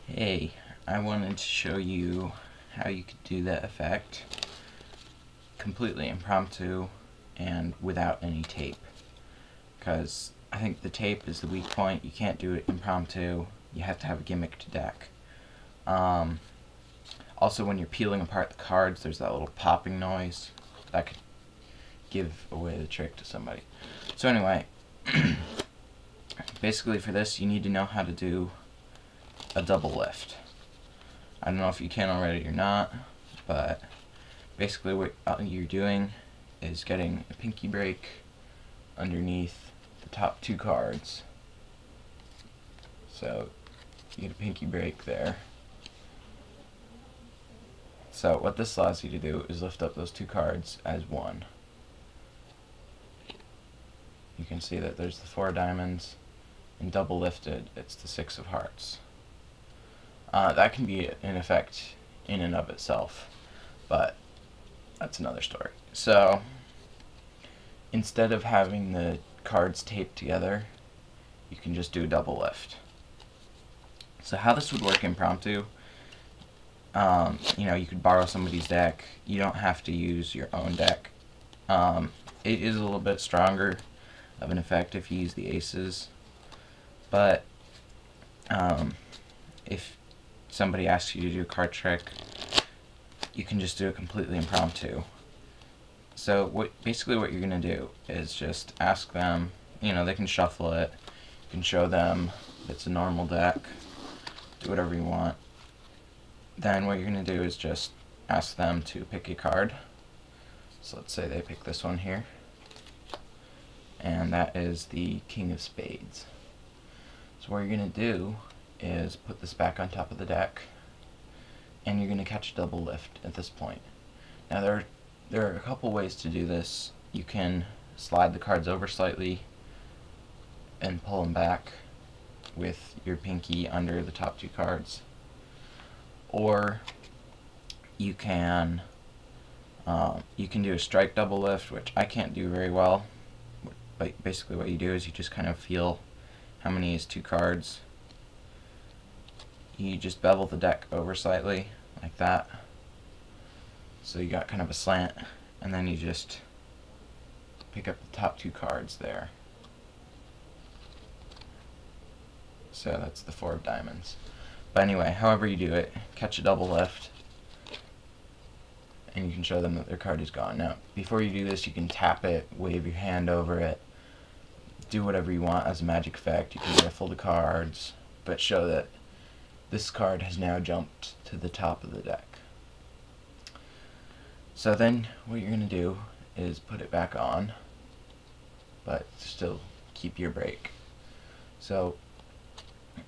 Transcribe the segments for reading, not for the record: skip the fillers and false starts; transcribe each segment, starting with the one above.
Hey, I wanted to show you how you could do that effect completely impromptu and without any tape, because I think the tape is the weak point. You can't do it impromptu. You have to have a gimmick to deck. Also, when you're peeling apart the cards, there's that little popping noise that could give away the trick to somebody. So anyway, basically for this you need to know how to do a double lift. I don't know if you can already or not, but basically what you're doing is getting a pinky break underneath the top two cards. So you get a pinky break there. So what this allows you to do is lift up those two cards as one. You can see that there's the 4 of diamonds, and double lifted, it's the 6 of hearts. That can be an effect in and of itself, but that's another story. So instead of having the cards taped together, you can just do a double lift. So how this would work impromptu, you could borrow somebody's deck. You don't have to use your own deck. It is a little bit stronger of an effect if you use the aces, but if somebody asks you to do a card trick, you can just do it completely impromptu. So basically what you're going to do is just ask them, they can shuffle it, you can show them it's a normal deck, do whatever you want. Then what you're going to do is just ask them to pick a card. So let's say they pick this one here, and that is the King of Spades. So what you're going to do is put this back on top of the deck, and you're going to catch a double lift at this point. Now there are a couple ways to do this. You can slide the cards over slightly and pull them back with your pinky under the top two cards, or you can do a strike double lift, which I can't do very well. But basically what you do is you just kind of feel how many is two cards. You just bevel the deck over slightly, like that. So you got kind of a slant, and then you just pick up the top two cards there. So that's the 4 of diamonds. But anyway, however you do it, catch a double lift, and you can show them that their card is gone. Now, before you do this, you can tap it, wave your hand over it, do whatever you want as a magic effect. You can riffle the cards, but show that this card has now jumped to the top of the deck. So then what you're going to do is put it back on, but still keep your break. So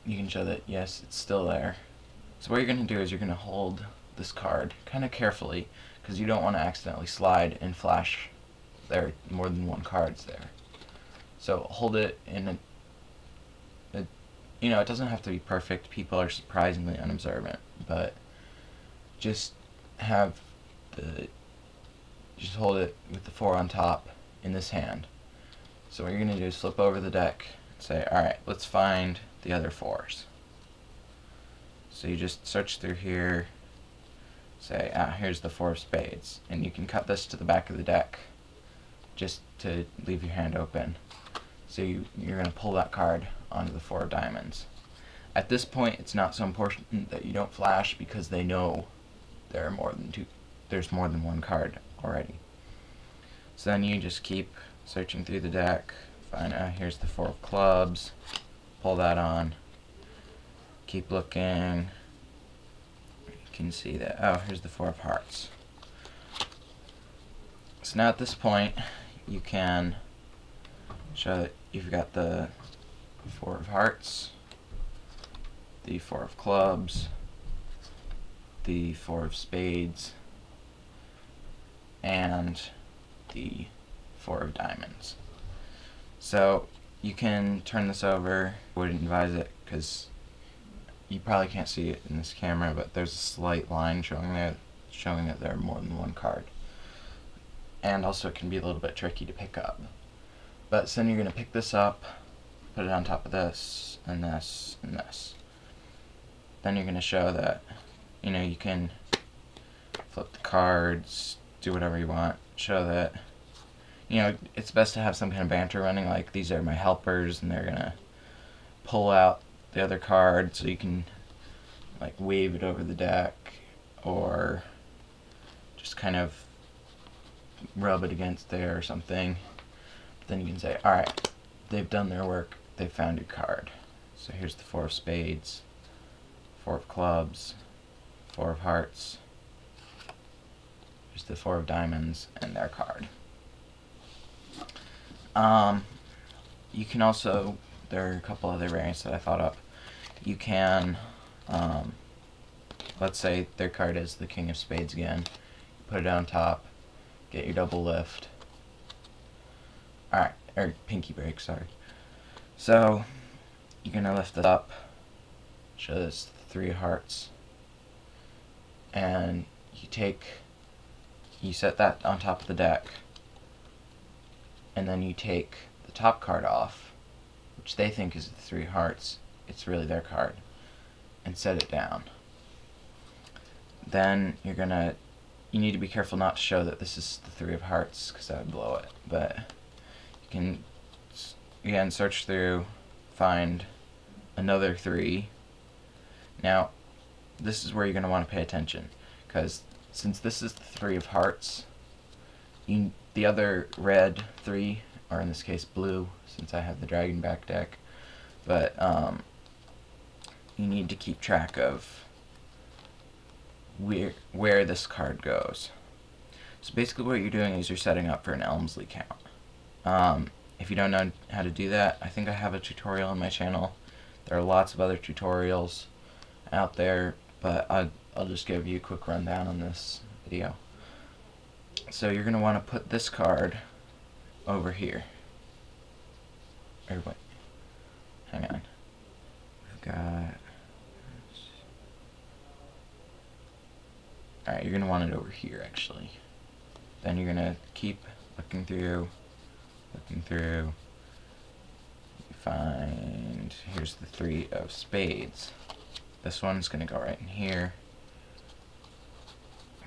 you can show that, yes, it's still there. So what you're going to do is you're going to hold this card kind of carefully, because you don't want to accidentally slide and flash there are more than one cards there. So hold it in it doesn't have to be perfect. People are surprisingly unobservant, but just hold it with the 4 on top in this hand. So what you're going to do is flip over the deck and say, alright, let's find the other 4s. So you just search through here, say, here's the 4 of spades, and you can cut this to the back of the deck just to leave your hand open. So you're going to pull that card onto the 4 of diamonds. At this point, it's not so important that you don't flash, because they know there's more than one card already. So then you just keep searching through the deck, find here's the 4 of clubs, pull that on, keep looking, you can see that, here's the 4 of hearts. So now at this point, you can show that you've got the 4 of hearts, the 4 of clubs, the 4 of spades, and the 4 of diamonds. So you can turn this over. I wouldn't advise it because you probably can't see it in this camera, but there's a slight line showing that there are more than one card. And also it can be a little bit tricky to pick up. But so then you're going to pick this up, put it on top of this, and this, and this. then you're going to show that, you know, you can flip the cards, do whatever you want, show that, you know, it's best to have some kind of banter running, like these are my helpers and they're going to pull out the other card so you can like wave it over the deck or just kind of rub it against there or something. But then you can say, alright, they've done their work, they've found your card. So here's the 4 of spades, 4 of clubs, 4 of hearts, here's the 4 of diamonds, and their card. You can also, there are a couple other variants that I thought up. You can, let's say their card is the king of spades again, put it on top, get your double lift. Alright, or pinky break, sorry. So, you're going to lift it up, show this 3 of hearts, and you set that on top of the deck, and then you take the top card off, which they think is the 3 of hearts, it's really their card, and set it down. Then you need to be careful not to show that this is the 3 of hearts, because that would blow it, but you can, again, search through, find another 3. Now, this is where you're going to want to pay attention, because since this is the 3 of hearts, the other red 3, or in this case blue, since I have the dragon back deck, but you need to keep track of where this card goes. So basically what you're doing is you're setting up for an Elmsley count. If you don't know how to do that, I think I have a tutorial on my channel. There are lots of other tutorials out there, but I'll just give you a quick rundown on this video. So you're going to want to put this card over here. Or wait, hang on. We've got... Alright, you're going to want it over here, actually. Then you're going to keep looking through. You find, here's the 3 of spades. This one's going to go right in here.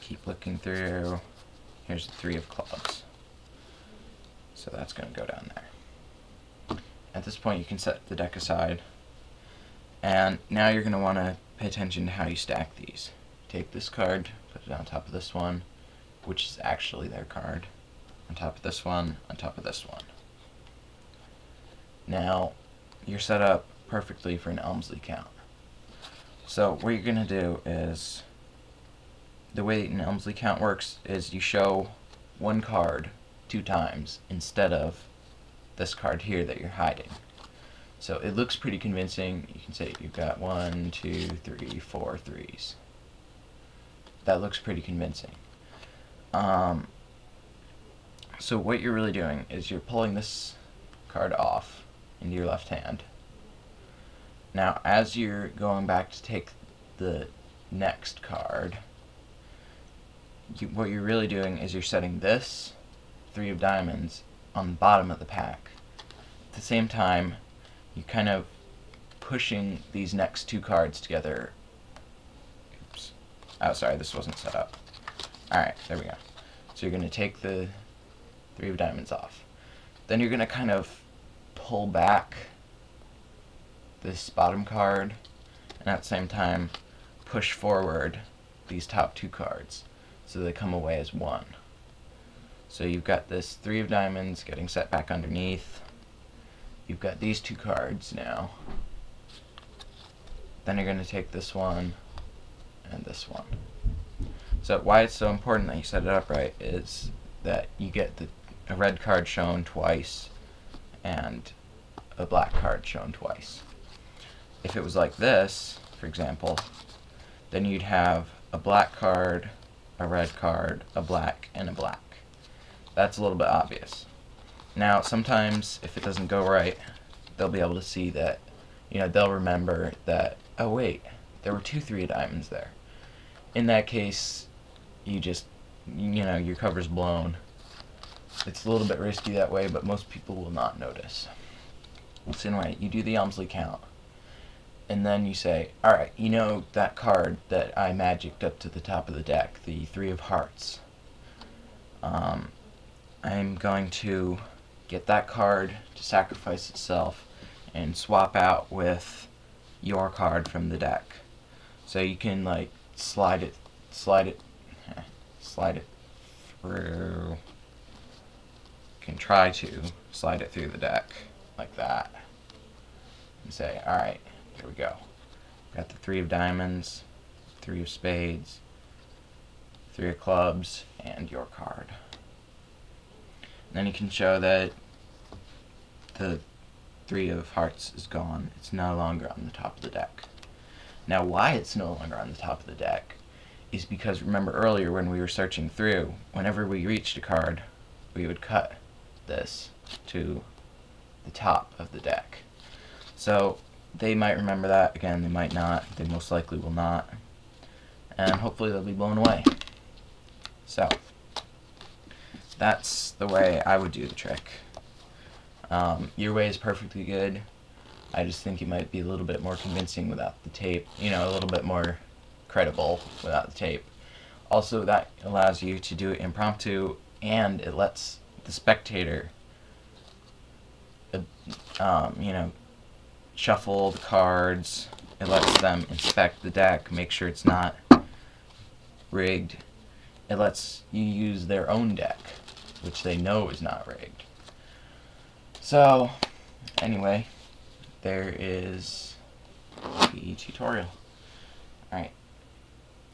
Keep looking through. Here's the 3 of clubs. So that's going to go down there. At this point you can set the deck aside. And now you're going to want to pay attention to how you stack these. Take this card, put it on top of this one, which is actually their card, on top of this one, on top of this one. Now, you're set up perfectly for an Elmsley count. So what you're going to do is, the way an Elmsley count works is you show one card 2 times instead of this card here that you're hiding. So it looks pretty convincing. You can say you've got 1, 2, 3, 4 threes. That looks pretty convincing. So what you're really doing is you're pulling this card off into your left hand. Now as you're going back to take the next card, what you're really doing is you're setting this 3 of diamonds on the bottom of the pack. At the same time, you're kind of pushing these next 2 cards together. Oops. Oh, sorry, this wasn't set up. Alright, there we go. So you're going to take the 3 of diamonds off. Then you're going to kind of pull back this bottom card, and at the same time push forward these top 2 cards so they come away as 1. So you've got this 3 of diamonds getting set back underneath. You've got these 2 cards now. Then you're going to take this one and this one. So why it's so important that you set it up right is that you get a red card shown twice and a black card shown twice. If it was like this, for example, then you'd have a black card, a red card, a black, and a black. That's a little bit obvious. Now, sometimes if it doesn't go right, they'll be able to see that, you know, they'll remember that, oh wait, there were 2 3 of diamonds there. In that case, you just, you know, your cover's blown. It's a little bit risky that way, but most people will not notice. So anyway, you do the Elmsley count. and then you say, alright, you know that card that I magicked up to the top of the deck, the Three of Hearts. I'm going to get that card to sacrifice itself and swap out with your card from the deck. So you can like slide it through. You can try to slide it through the deck like that. And say, alright, here we go. Got the Three of Diamonds, Three of Spades, Three of Clubs, and your card. And then you can show that the Three of Hearts is gone. It's no longer on the top of the deck. Now why it's no longer on the top of the deck is because, remember earlier when we were searching through, whenever we reached a card, we would cut this to the top of the deck. So they might remember that. Again, they might not. They most likely will not. And hopefully they'll be blown away. So that's the way I would do the trick. Your way is perfectly good. I just think it might be a little bit more convincing without the tape. You know, a little bit more credible without the tape. Also, that allows you to do it impromptu, and it lets the spectator, you know, shuffle the cards. It lets them inspect the deck, make sure it's not rigged. It lets you use their own deck, which they know is not rigged. So, anyway, there is the tutorial. Alright.